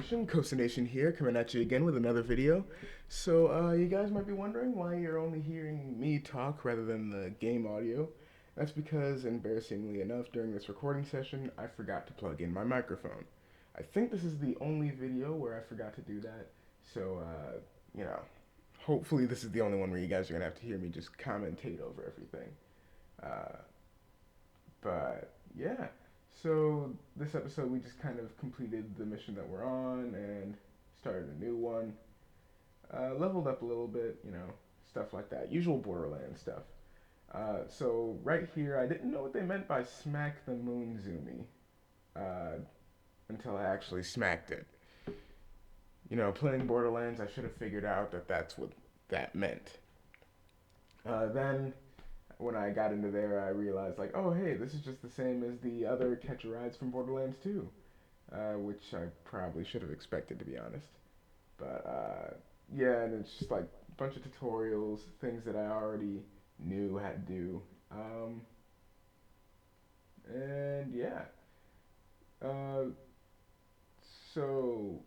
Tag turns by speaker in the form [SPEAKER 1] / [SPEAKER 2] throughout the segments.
[SPEAKER 1] Nation, CosaNation here, coming at you again with another video. So, you guys might be wondering why you're only hearing me talk rather than the game audio. That's because, embarrassingly enough, during this recording session, I forgot to plug in my microphone. I think this is the only video where I forgot to do that, so, you know, hopefully this is the only one where you guys are gonna have to hear me just commentate over everything. Uh, but, yeah. So this episode we just kind of completed the mission that we're on and started a new one. Leveled up a little bit, stuff like that. Usual Borderlands stuff. So right here, I didn't know what they meant by smack the moon zoomy until I actually smacked it. Playing Borderlands, I should have figured out that that's what that meant. Then when I got into there, I realized like, oh hey, this is just the same as the other catch a rides from Borderlands 2, which I probably should have expected to be honest. But yeah, and it's just like a bunch of tutorials, things that I already knew how to do, and yeah. Uh, so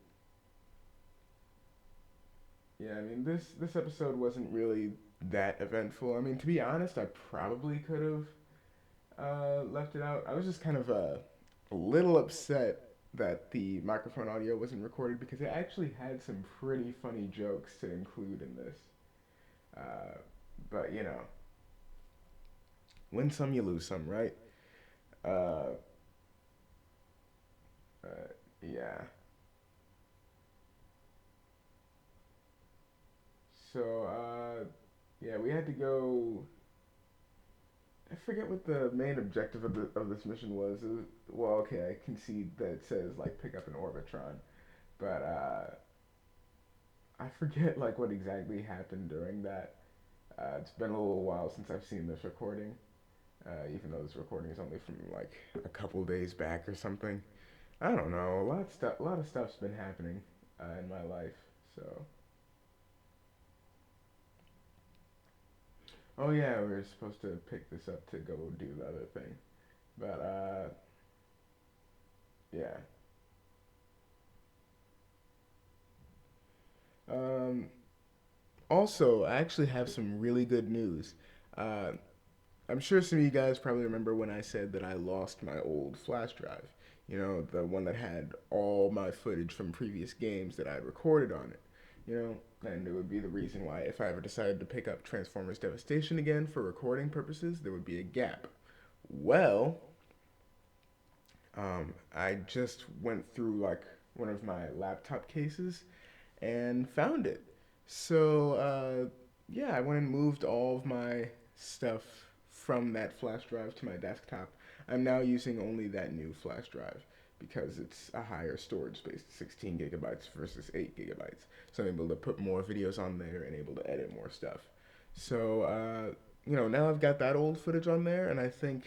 [SPEAKER 1] yeah, I mean this episode wasn't really that eventful. I mean, to be honest, I probably could have left it out. I was just kind of a little upset that the microphone audio wasn't recorded because it actually had some pretty funny jokes to include in this. Uh, but win some, you lose some, right? Uh, yeah. So yeah, we had to go. I forget what the main objective of this mission was. Well, okay, I concede that it says like pick up an orbitron, but I forget like what exactly happened during that. It's been a little while since I've seen this recording, even though this recording is only from like a couple days back or something. I don't know. A lot of stuff's been happening in my life. So, oh yeah, we were supposed to pick this up to go do the other thing, but yeah. Um, Also, I actually have some really good news. Uh, I'm sure some of you guys probably remember when I said that I lost my old flash drive. The one that had all my footage from previous games that I'd recorded on it. And it would be the reason why if I ever decided to pick up Transformers Devastation again for recording purposes, there would be a gap. Well, I just went through like one of my laptop cases and found it. So, yeah, I went and moved all of my stuff from that flash drive to my desktop. I'm now using only that new flash drive because it's a higher storage space, 16 gigabytes versus 8 gigabytes. So I'm able to put more videos on there and able to edit more stuff. So, now I've got that old footage on there, and I think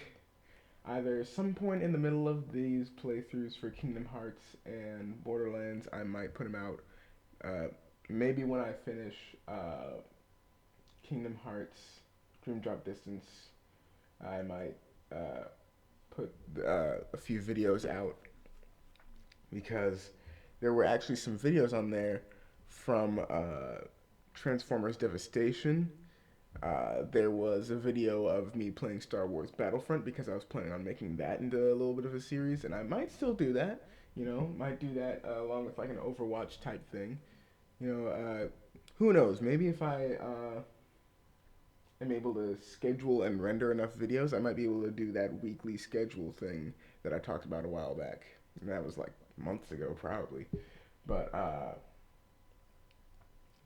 [SPEAKER 1] either some point in the middle of these playthroughs for Kingdom Hearts and Borderlands, I might put them out. Uh, Maybe when I finish Kingdom Hearts Dream Drop Distance, I might put a few videos out because there were actually some videos on there from Transformers Devastation. There was a video of me playing Star Wars Battlefront because I was planning on making that into a little bit of a series, and I might still do that. Might do that along with like an Overwatch type thing. Who knows? Maybe if I am able to schedule and render enough videos, I might be able to do that weekly schedule thing that I talked about a while back. And that was like months ago, probably. But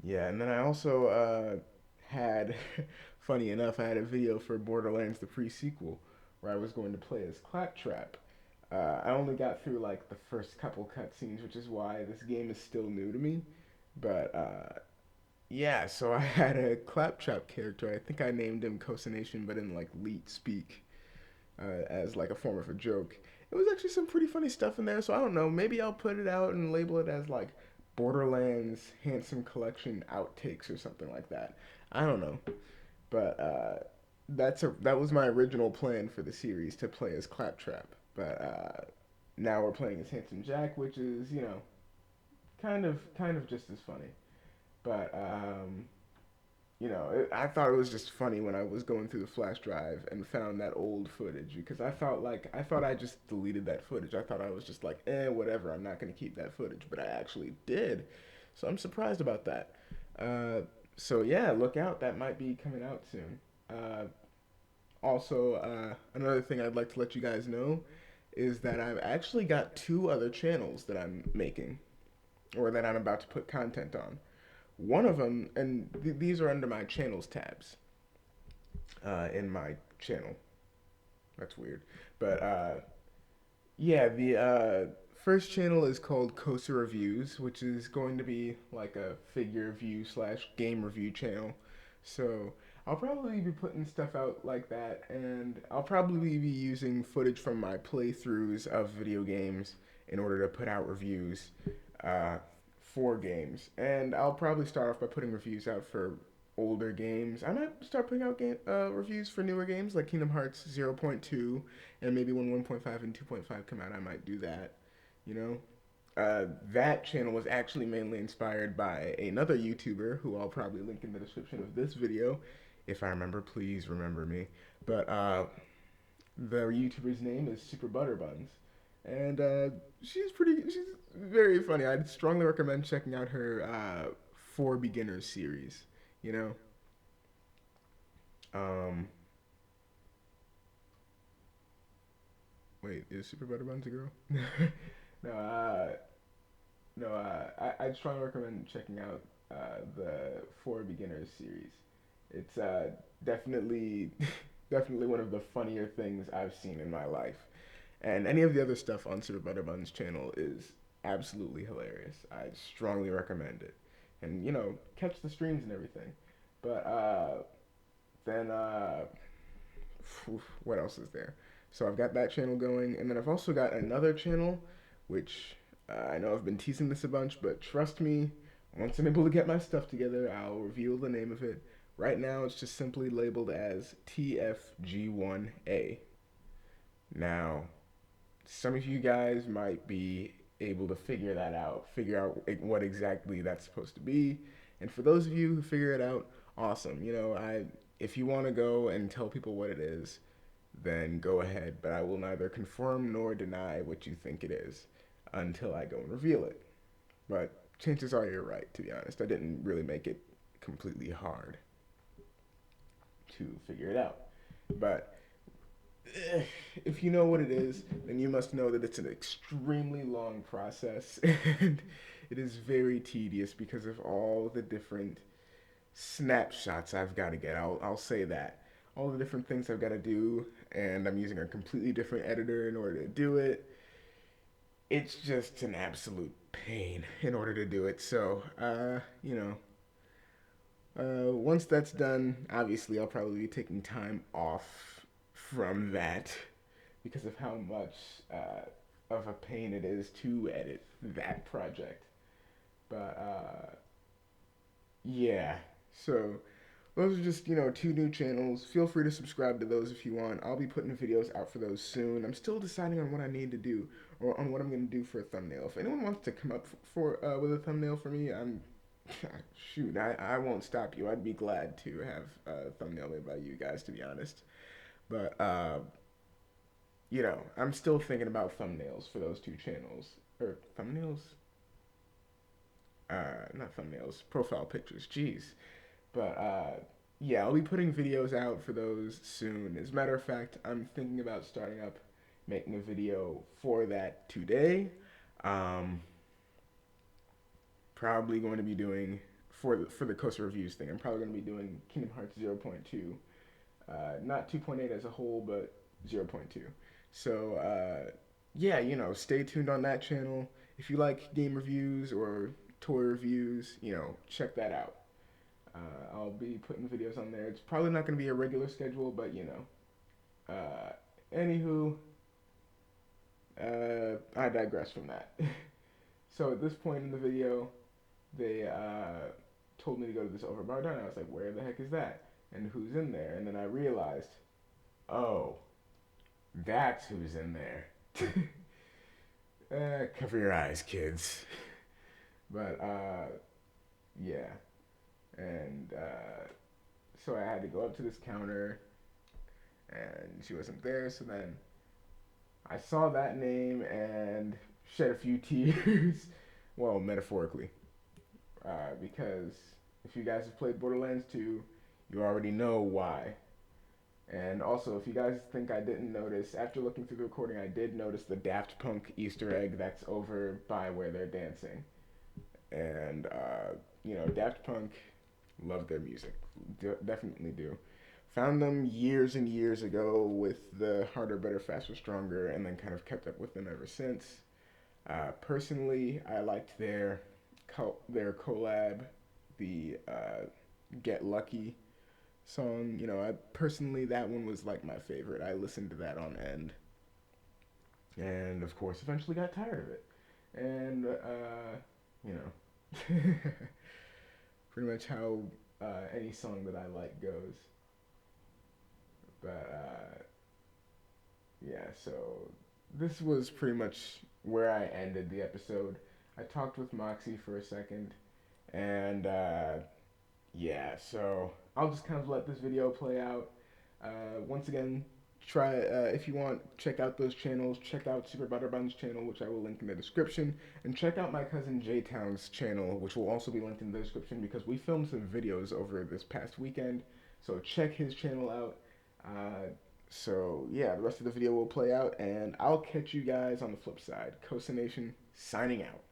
[SPEAKER 1] yeah, and then I also had, funny enough, I had a video for Borderlands the pre-sequel where I was going to play as Claptrap. I only got through like the first couple cutscenes, which is why this game is still new to me. But yeah, so I had a Claptrap character. I think I named him CosaNation, but in like Leet speak, as like a form of a joke. It was actually some pretty funny stuff in there. So I don't know. Maybe I'll put it out and label it as like Borderlands Handsome Collection Outtakes or something like that. I don't know, but that was my original plan for the series to play as Claptrap. But now we're playing as Handsome Jack, which is kind of just as funny. But I thought it was just funny when I was going through the flash drive and found that old footage because I thought I just deleted that footage. I thought I was just like, whatever, I'm not gonna keep that footage, but I actually did. So I'm surprised about that. Uh, so yeah, look out, that might be coming out soon. Also, another thing I'd like to let you guys know is that I've actually got two other channels that I'm making or that I'm about to put content on. One of them, and these are under my channels tabs in my channel. That's weird. But yeah, the first channel is called Cosa Reviews, which is going to be like a figure review slash game review channel. So I'll probably be putting stuff out like that, and I'll probably be using footage from my playthroughs of video games in order to put out reviews uh, for games. And I'll probably start off by putting reviews out for older games. I might start putting out reviews for newer games like Kingdom Hearts 0.2, and maybe when 1.5 and 2.5 come out, I might do that. You know, that channel was actually mainly inspired by another YouTuber who I'll probably link in the description of this video. If I remember, please remember me. But the YouTuber's name is Super Butterbuns, and she's very funny. I'd strongly recommend checking out her For Beginners series. You know, um, wait, is Super Butterbuns a girl? no, I'd strongly recommend checking out the For Beginners series. It's definitely definitely one of the funnier things I've seen in my life. And any of the other stuff on Super Butterbun's channel is absolutely hilarious. I strongly recommend it. And catch the streams and everything. But then what else is there? So I've got that channel going, and then I've also got another channel, which I know I've been teasing this a bunch, but trust me, once I'm able to get my stuff together, I'll reveal the name of it. Right now, it's just simply labeled as TFG1A. Now, some of you guys might be able to figure out what exactly that's supposed to be. And for those of you who figure it out, awesome. If you want to go and tell people what it is, then go ahead. But I will neither confirm nor deny what you think it is until I go and reveal it. But chances are you're right, to be honest. I didn't really make it completely hard to figure it out. But if you know what it is, then you must know that it's an extremely long process and it is very tedious because of all the different snapshots I've got to get. I'll say that. All the different things I've got to do, and I'm using a completely different editor in order to do it. It's just an absolute pain in order to do it. So, once that's done, obviously I'll probably be taking time off from that because of how much of a pain it is to edit that project. But yeah, so those are just two new channels. Feel free to subscribe to those if you want. I'll be putting videos out for those soon. I'm still deciding on what I need to do or on what I'm going to do for a thumbnail. If anyone wants to come up for with a thumbnail for me, I'm shoot, I won't stop you. I'd be glad to have a thumbnail made by you guys, to be honest. But I'm still thinking about thumbnails for those two channels. Or thumbnails? Not thumbnails, profile pictures. Jeez. But yeah, I'll be putting videos out for those soon. As a matter of fact, I'm thinking about starting up making a video for that today. Um, Probably going to be doing for the Coast Reviews thing. I'm probably going to be doing Kingdom Hearts 0.2, not 2.8 as a whole, but 0.2. So yeah, stay tuned on that channel. If you like game reviews or toy reviews, check that out. I'll be putting videos on there. It's probably not going to be a regular schedule, but anywho, I digress from that. So at this point in the video, they told me to go to this over bar diner. I was like, where the heck is that? And who's in there? And then I realized, oh, that's who's in there. Cover your eyes, kids. But yeah, and so I had to go up to this counter, and she wasn't there. So then I saw that name and shed a few tears. Well, metaphorically, because if you guys have played Borderlands 2, you already know why. And also, if you guys think I didn't notice, after looking through the recording, I did notice the Daft Punk Easter egg that's over by where they're dancing. And, Daft Punk, love their music. Definitely do. Found them years and years ago with the Harder, Better, Faster, Stronger, and then kind of kept up with them ever since. Personally, I liked their collab, the Get Lucky song. I personally, that one was like my favorite. I listened to that on end, and of course, eventually got tired of it. And you know, pretty much how any song that I like goes. But yeah, so this was pretty much where I ended the episode. I talked with Moxie for a second, and yeah, so I'll just kind of let this video play out. Once again, try if you want, check out those channels. Check out Super Butterbun's channel, which I will link in the description, and check out my cousin J Town's channel, which will also be linked in the description because we filmed some videos over this past weekend. So check his channel out. So yeah, the rest of the video will play out, and I'll catch you guys on the flip side. CosaNation signing out.